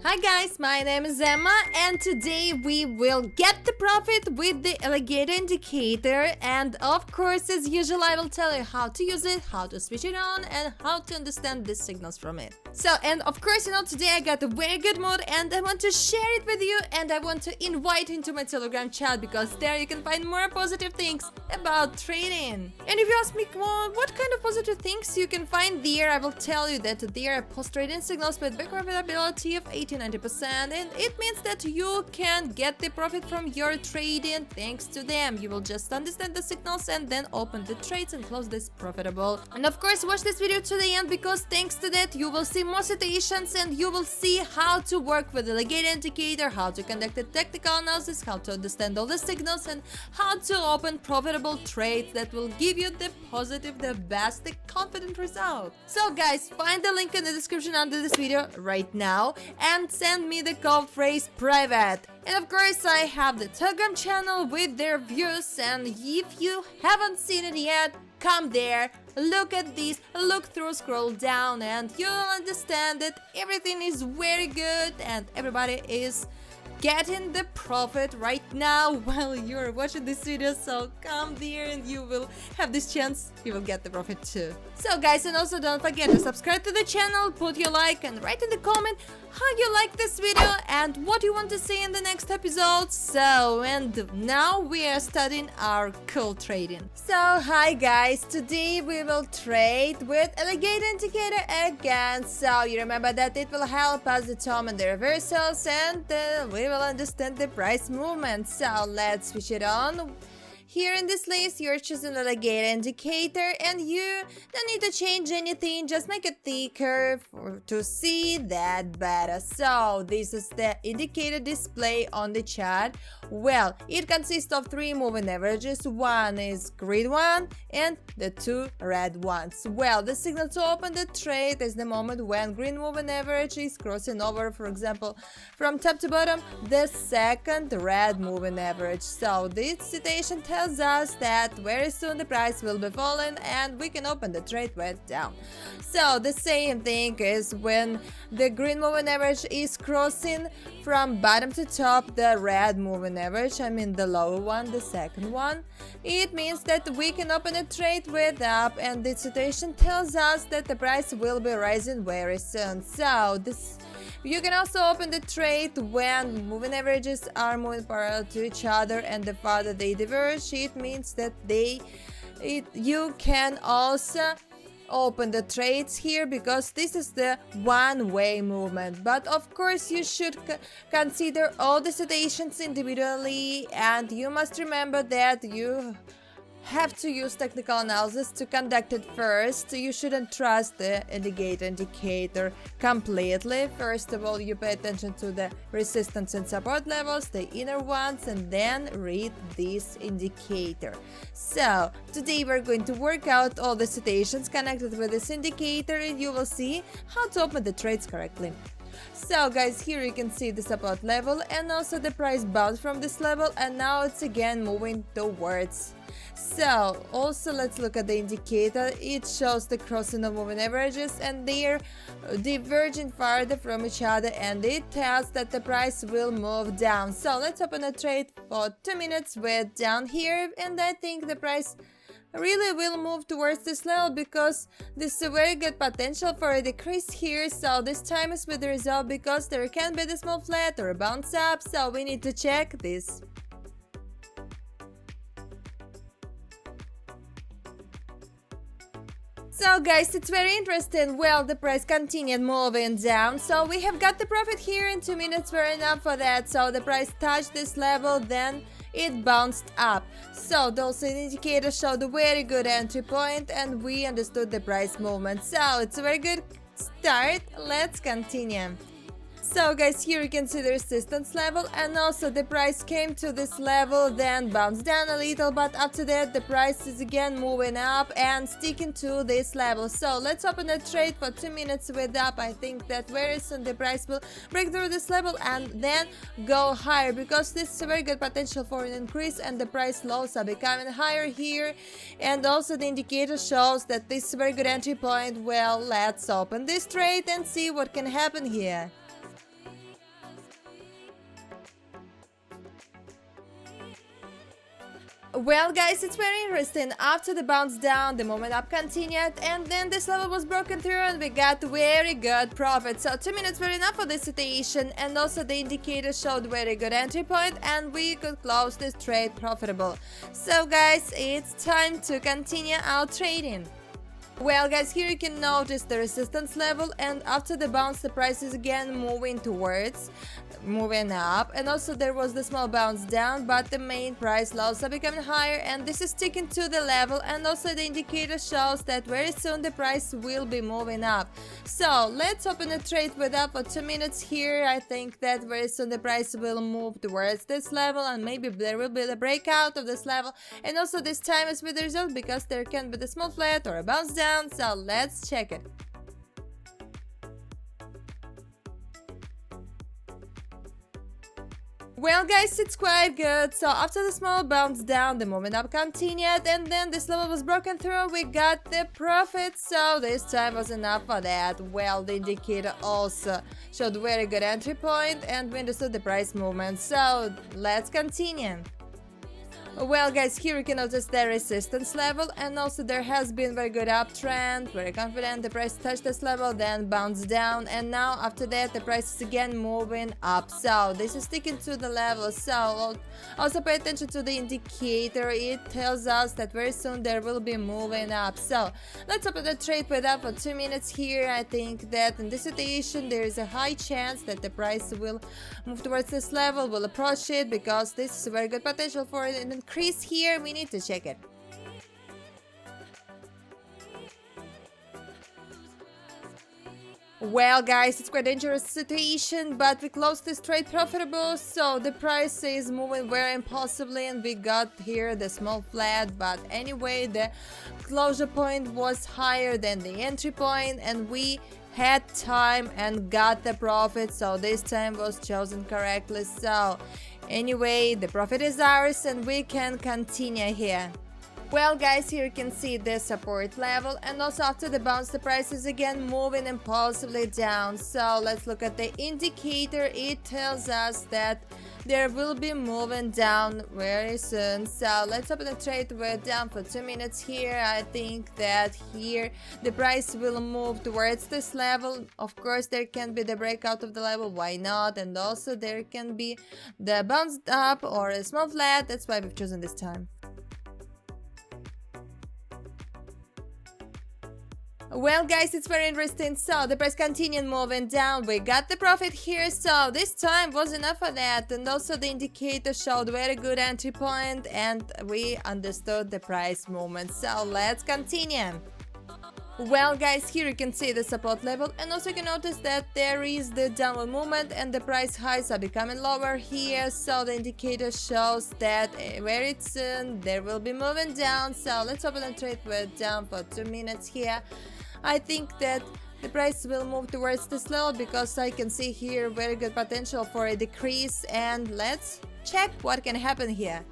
Hi guys, my name is Emma and today we will get the profit with the alligator indicator, and of course as usual I will tell you how to use it, how to switch it on and how to understand the signals from it. So, and of course today I got a very good mood and I want to share it with you, and I want to invite you into my Telegram chat because there you can find more positive things about trading. And if you ask me what kind of positive things you can find there, I will tell you that there are post-trading signals with big profitability of 80-90%, and it means that you can get the profit from your trading thanks to them. You will just understand the signals and then open the trades and close this profitable. And of course watch this video to the end because thanks to that you will see more situations and you will see how to work with the alligator indicator, how to conduct a technical analysis, how to understand all the signals, and how to open profitable trades that will give you the positive, the best, the confident result. So guys, find the link in the description under this video right now and send me the code phrase private. And of course I have the Telegram channel with their views, and if you haven't seen it yet, come there, look at this, look through, scroll down, and you'll understand that everything is very good and everybody is getting the profit right now while you're watching this video. So come there and you will have this chance, you will get the profit too. So guys, and also don't forget to subscribe to the channel, put your like and write in the comment how you like this video and what you want to see in the next episode. So, and now we are studying our cool trading. So hi guys, today we will trade with alligator indicator again. So you remember that it will help us determine the reversals and we will understand the price movement. So let's switch it on. Here in this list, you're choosing the alligator indicator and you don't need to change anything, just make it thicker to see that better. So this is the indicator display on the chart. Well, it consists of 3 moving averages. One is green one and the 2 red ones. Well, the signal to open the trade is the moment when green moving average is crossing over, for example, from top to bottom, the second red moving average. So this situation tells us that very soon the price will be falling and we can open the trade right down. So the same thing is when the green moving average is crossing from bottom to top the red moving average, I mean the lower one, the second one, it means that we can open a trade with up, and this situation tells us that the price will be rising very soon. So this you can also open the trade when moving averages are moving parallel to each other, and the farther they diverge, it means that you can also open the trades here because this is the one-way movement. But of course you should consider all the situations individually, and you must remember that you have to use technical analysis to conduct it first. You shouldn't trust the alligator indicator completely. First of all, you pay attention to the resistance and support levels, the inner ones, and then read this indicator. So today we're going to work out all the situations connected with this indicator and you will see how to open the trades correctly. So guys, here you can see the support level and also the price bounced from this level, and now it's again moving towards. So also let's look at the indicator. It shows the crossing of moving averages and they're diverging farther from each other, and it tells that the price will move down. So let's open a trade for 2 minutes with down here, and I think the price really will move towards this level because this is a very good potential for a decrease here. So this time is with the result because there can be the small flat or a bounce up, so we need to check this. So guys, it's very interesting. Well, the price continued moving down, so we have got the profit here in 2 minutes were enough for that. So the price touched this level, then it bounced up. So those indicators showed a very good entry point and we understood the price movement. So it's a very good start. Let's continue. So guys, here you can see the resistance level, and also the price came to this level, then bounced down a little, but after that the price is again moving up and sticking to this level. So let's open a trade for 2 minutes with up. I think that very soon the price will break through this level and then go higher because this is a very good potential for an increase, and the price lows are becoming higher here, and also the indicator shows that this is a very good entry point. Well, let's open this trade and see what can happen here. Well guys, it's very interesting. After the bounce down, the movement up continued, and then this level was broken through and we got very good profit. So 2 minutes were enough for this situation, and also the indicator showed very good entry point and we could close this trade profitable. So guys, it's time to continue our trading. Well guys, here you can notice the resistance level, and after the bounce the price is again moving up, and also there was the small bounce down, but the main price lows are becoming higher and this is sticking to the level, and also the indicator shows that very soon the price will be moving up. So let's open a trade with up for 2 minutes here. I think that very soon the price will move towards this level and maybe there will be the breakout of this level, and also this time is with the result because there can be the small flat or a bounce down. So let's check it. Well guys, it's quite good. So after the small bounce down, the movement up continued, and then this level was broken through. We got the profit, so this time was enough for that. Well, the indicator also showed very good entry point and we understood the price movement. So let's continue. Well guys, here you can notice the resistance level, and also there has been very good uptrend, very confident. The price touched this level, then bounced down, and now after that the price is again moving up. So this is sticking to the level. So also pay attention to the indicator. It tells us that very soon there will be moving up. So let's open the trade with up for 2 minutes here. I think that in this situation there is a high chance that the price will move towards this level, will approach it, because this is a very good potential for an increase here. We need to check it. Well guys, it's quite a dangerous situation, but we closed this trade profitable, so the price is moving very impulsively and we got here the small flat, but anyway the closure point was higher than the entry point and we had time and got the profit, so this time was chosen correctly. So anyway, the profit is ours and we can continue here. Well guys, here you can see the support level, and also after the bounce the price is again moving impulsively down. So let's look at the indicator. It tells us that there will be moving down very soon. So let's open the trade. We're down for 2 minutes here. I think that here the price will move towards this level. Of course there can be the breakout of the level, why not, and also there can be the bounce up or a small flat. That's why we've chosen this time. Well guys, it's very interesting. So the price continued moving down. We got the profit here, so this time was enough for that, and also the indicator showed very good entry point and we understood the price movement. So let's continue. Well guys, here you can see the support level, and also you can notice that there is the downward movement and the price highs are becoming lower here. So the indicator shows that very soon there will be moving down. So let's open the trade. We're down for 2 minutes here. I think that the price will move towards this level because I can see here very good potential for a decrease, and let's check what can happen here.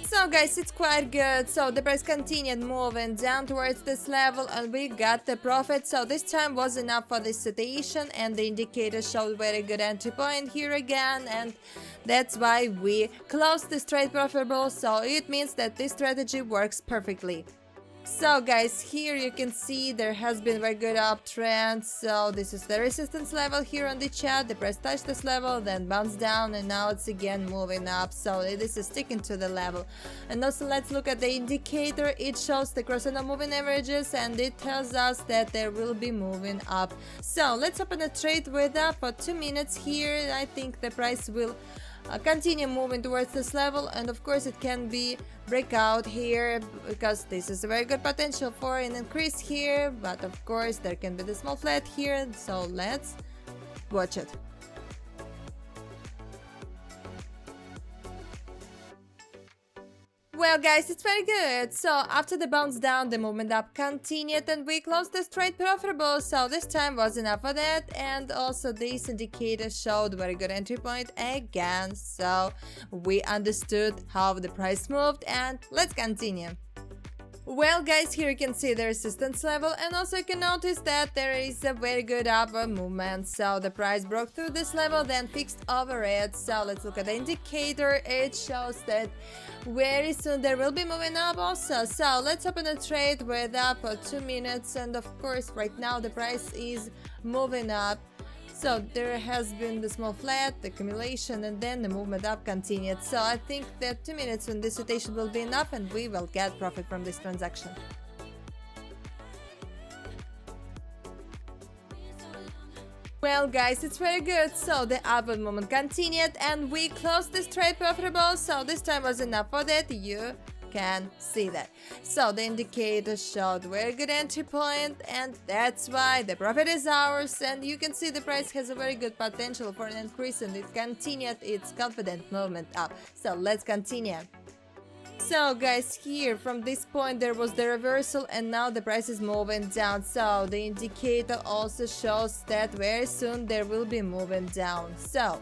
So guys, it's quite good. So the price continued moving down towards this level and we got the profit. So this time was enough for this situation, and the indicator showed very good entry point here again, and that's why we closed this trade profitable. So it means that this strategy works perfectly. So guys, here you can see there has been very good uptrend. So this is the resistance level here on the chart. The price touched this level, then bounced down, and now it's again moving up. So this is sticking to the level. And also let's look at the indicator. It shows the cross-and moving averages and it tells us that there will be moving up. So let's open a trade with up for 2 minutes here. I think the price will continue moving towards this level, and of course it can be breakout here because this is a very good potential for an increase here, but of course there can be the small flat here. So let's watch it. Well guys, it's very good. So after the bounce down, the movement up continued and we closed this trade profitable. So this time was enough for that, and also this indicator showed very good entry point again. So we understood how the price moved, and let's continue. Well guys, here you can see the resistance level, and also you can notice that there is a very good upward movement. So the price broke through this level, then fixed over it. So let's look at the indicator. It shows that very soon there will be moving up also. So let's open a trade with up for 2 minutes, and of course right now the price is moving up. So there has been the small flat, the accumulation, and then the movement up continued. So I think that 2 minutes when this rotation will be enough, and we will get profit from this transaction. Well guys, it's very good. So the upward movement continued and we closed this trade profitable. So this time was enough for that. You can see that. So the indicator showed very good entry point, and that's why the profit is ours. And you can see the price has a very good potential for an increase, and it continued its confident movement up. So let's continue. So guys, here from this point there was the reversal, and now the price is moving down. So the indicator also shows that very soon there will be moving down. So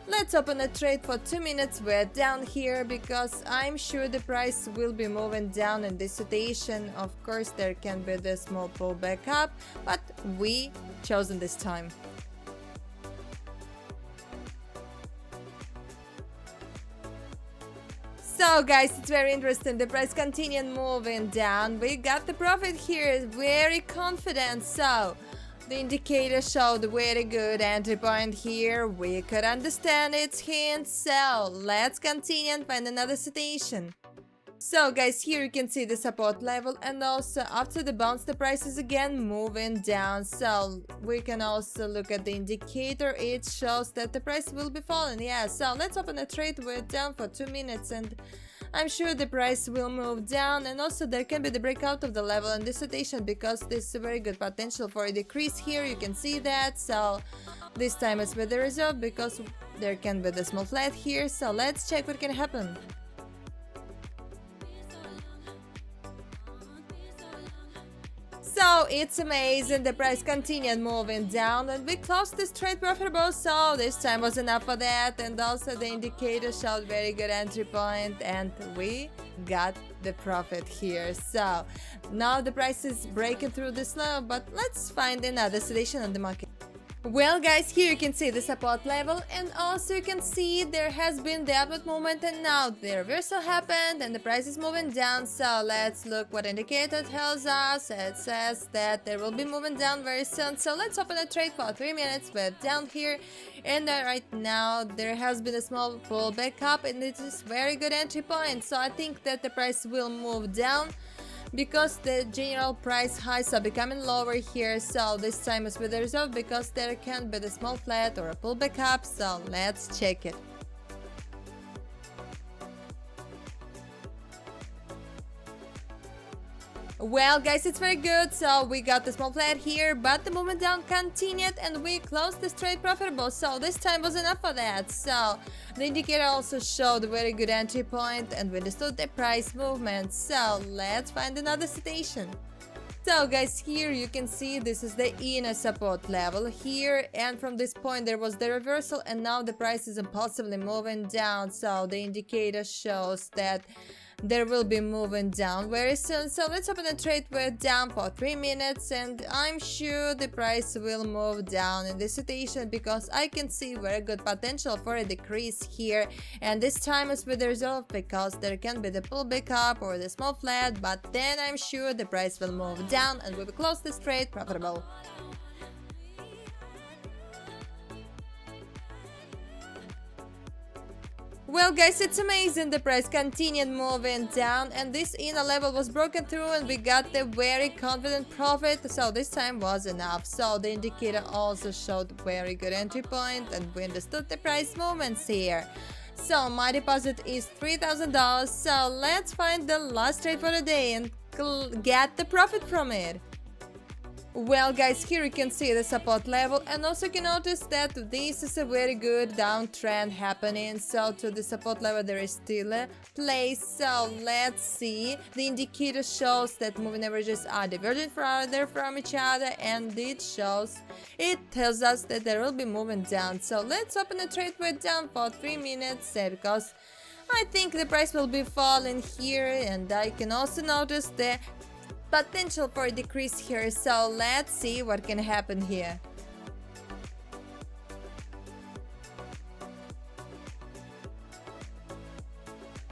let's open a trade for 2 minutes. We're down here because I'm sure the price will be moving down in this rotation. Of course there can be the small pullback up, but we chosen this time. So guys, it's very interesting. The price continued moving down. We got the profit here, very confident. So the indicator showed a very good entry point here. We could understand its hint. So let's continue and find another situation. So guys, here you can see the support level, and also after the bounce the price is again moving down. So we can also look at the indicator. It shows that the price will be falling. Yeah, so let's open a trade. We're down for 2 minutes, and I'm sure the price will move down, and also there can be the breakout of the level in this rotation because there's a very good potential for a decrease here. You can see that. So this time it's with the reserve because there can be the small flat here. So let's check what can happen. So it's amazing, the price continued moving down and we closed this trade profitable. So this time was enough for that, and also the indicator showed very good entry point and we got the profit here. So now the price is breaking through this low, but let's find another situation on the market. Well guys, here you can see the support level, and also you can see there has been the upward movement, and now the reversal happened and the price is moving down. So let's look what indicator tells us. It says that there will be moving down very soon. So let's open a trade for 3 minutes. We're down here, and right now there has been a small pullback up, and it is very good entry point. So I think that the price will move down because the general price highs are becoming lower here. So this time is with the reserve because there can be the small flat or a pullback up. So let's check it. Well guys, it's very good. So we got the small flat here, but the movement down continued and we closed this trade profitable. So this time was enough for that. So the indicator also showed a very good entry point and we understood the price movement. So let's find another situation. So guys, here you can see this is the inner support level here, and from this point there was the reversal, and now the price is impulsively moving down. So the indicator shows that there will be moving down very soon. So let's open a trade. We're down for 3 minutes, and I'm sure the price will move down in this situation because I can see very good potential for a decrease here, and this time is with the reserve because there can be the pullback up or the small flat, but then I'm sure the price will move down and we will close this trade profitable. Well guys, it's amazing, the price continued moving down and this inner level was broken through and we got the very confident profit. So this time was enough. So the indicator also showed very good entry point and we understood the price movements here. So my deposit is $3,000. So let's find the last trade for the day and get the profit from it. Well guys, here you can see the support level, and also you can notice that this is a very good downtrend happening. So to the support level there is still a place. So let's see. The indicator shows that moving averages are divergent further from each other, and it tells us that there will be moving down. So let's open a trade. We're down for 3 minutes because I think the price will be falling here, and I can also notice the potential for a decrease here. So let's see what can happen here.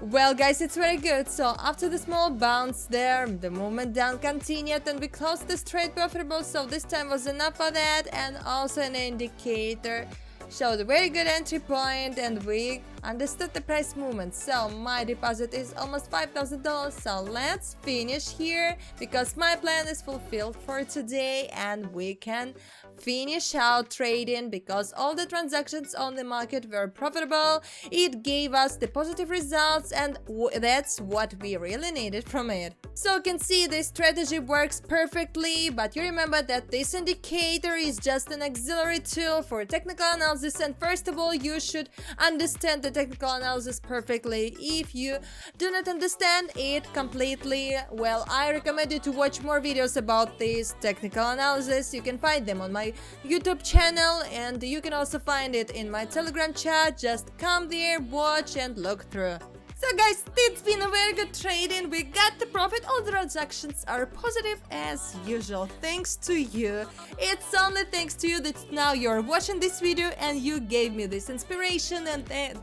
Well, guys, it's very good. So after the small bounce there, the movement down continued and we closed the trade profitable. So this time was enough for that, and also an indicator showed a very good entry point, and we understood the price movement. So my deposit is almost $5,000. So let's finish here because my plan is fulfilled for today, and we can finish out trading because all the transactions on the market were profitable. It gave us the positive results, and that's what we really needed from it. So you can see this strategy works perfectly, but you remember that this indicator is just an auxiliary tool for technical analysis, and first of all you should understand the technical analysis perfectly. If you do not understand it completely, well, I recommend you to watch more videos about this technical analysis. You can find them on my YouTube channel, and you can also find it in my Telegram chat. Just come there, watch and look through. So guys, it's been a very good trading. We got the profit. All the transactions are positive as usual. Thanks to you. It's only thanks to you that now you're watching this video and you gave me this inspiration, and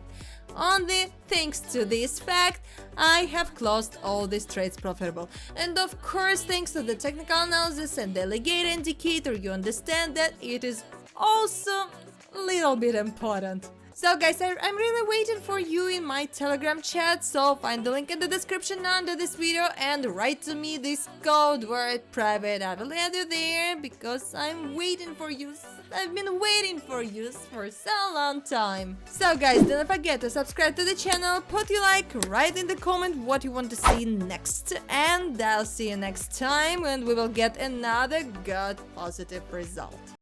only thanks to this fact I have closed all these trades profitable. And of course, thanks to the technical analysis and the alligator indicator, you understand that it is also a little bit important. So guys, I'm really waiting for you in my Telegram chat, so find the link in the description under this video and write to me this code word private. I will add you there because I'm waiting for you. I've been waiting for you for so long time. So guys, don't forget to subscribe to the channel, put your like, write in the comment what you want to see next, and I'll see you next time when we will get another good positive result.